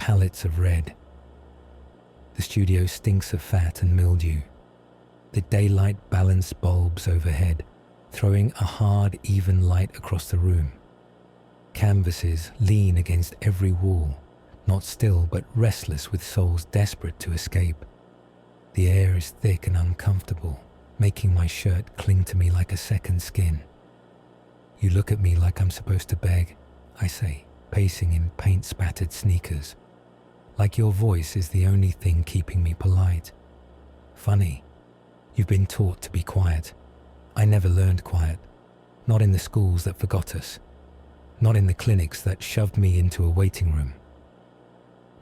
pallets of red. The studio stinks of fat and mildew. The daylight balanced bulbs overhead, throwing a hard, even light across the room. Canvases lean against every wall, not still but restless with souls desperate to escape. The air is thick and uncomfortable, making my shirt cling to me like a second skin. You look at me like I'm supposed to beg, I say, pacing in paint-spattered sneakers. Like your voice is the only thing keeping me polite. Funny, you've been taught to be quiet. I never learned quiet. Not in the schools that forgot us. Not in the clinics that shoved me into a waiting room.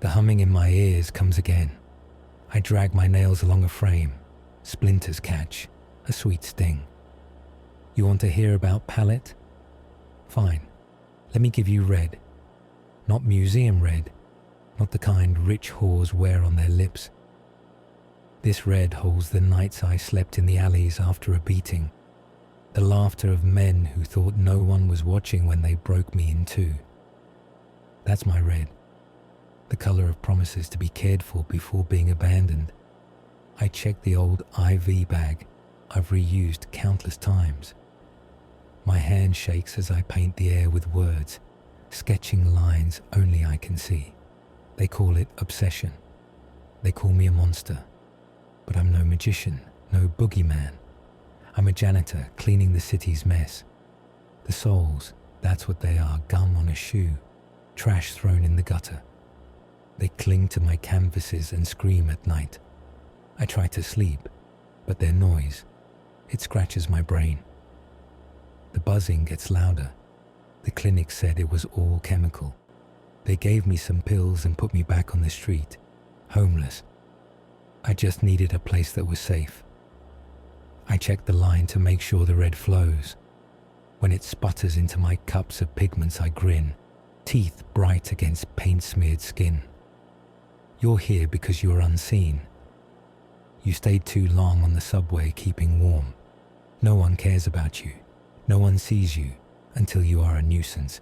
The humming in my ears comes again. I drag my nails along a frame. Splinters catch, a sweet sting. You want to hear about palette? Fine, let me give you red. Not museum red, not the kind rich whores wear on their lips. This red holds the nights I slept in the alleys after a beating, the laughter of men who thought no one was watching when they broke me in two. That's my red, the color of promises to be cared for before being abandoned. I check the old IV bag I've reused countless times. My hand shakes as I paint the air with words, sketching lines only I can see. They call it obsession. They call me a monster. But I'm no magician, no boogeyman. I'm a janitor cleaning the city's mess. The souls, that's what they are, gum on a shoe, trash thrown in the gutter. They cling to my canvases and scream at night. I try to sleep, but their noise, it scratches my brain. The buzzing gets louder. The clinic said it was all chemical. They gave me some pills and put me back on the street, homeless. I just needed a place that was safe. I check the line to make sure the red flows. When it sputters into my cups of pigments, I grin, teeth bright against paint-smeared skin. You're here because you're unseen. You stayed too long on the subway keeping warm. No one cares about you. No one sees you until you are a nuisance.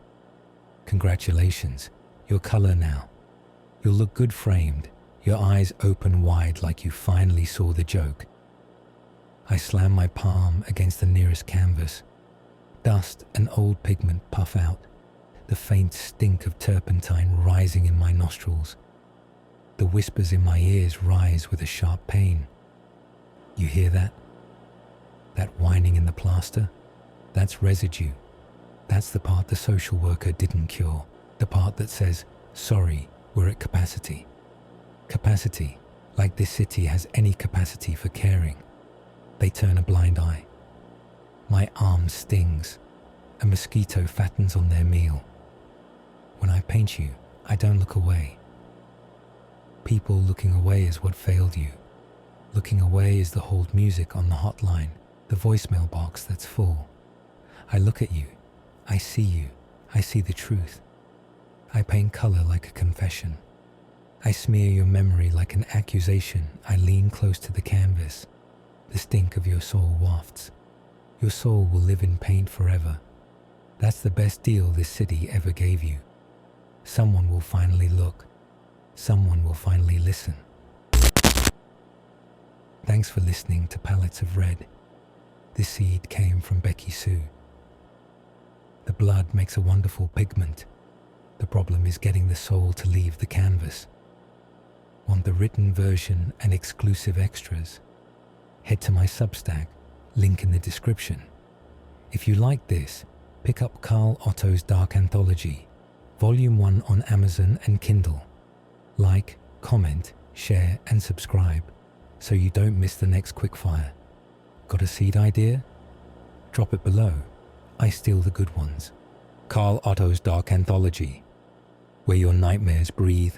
Congratulations, your color now. You'll look good framed, your eyes open wide like you finally saw the joke. I slam my palm against the nearest canvas. Dust and old pigment puff out, the faint stink of turpentine rising in my nostrils. The whispers in my ears rise with a sharp pain. You hear that? That whining in the plaster? That's residue. That's the part the social worker didn't cure. The part that says, sorry, we're at capacity. Capacity, like this city has any capacity for caring. They turn a blind eye. My arm stings. A mosquito fattens on their meal. When I paint you, I don't look away. People looking away is what failed you. Looking away is the hold music on the hotline, the voicemail box that's full. I look at you. I see you. I see the truth. I paint color like a confession. I smear your memory like an accusation. I lean close to the canvas. The stink of your soul wafts. Your soul will live in paint forever. That's the best deal this city ever gave you. Someone will finally look. Someone will finally listen. Thanks for listening to Palettes of Red. This seed came from BeckySue. The blood makes a wonderful pigment. The problem is getting the soul to leave the canvas. Want the written version and exclusive extras? Head to my Substack, link in the description. If you like this, pick up Karl Otto's Dark Anthology, Volume 1 on Amazon and Kindle. Like, comment, share and subscribe so you don't miss the next quickfire. Got a seed idea? Drop it below. I steal the good ones. Karl Otto's Dark Anthology, where your nightmares breathe.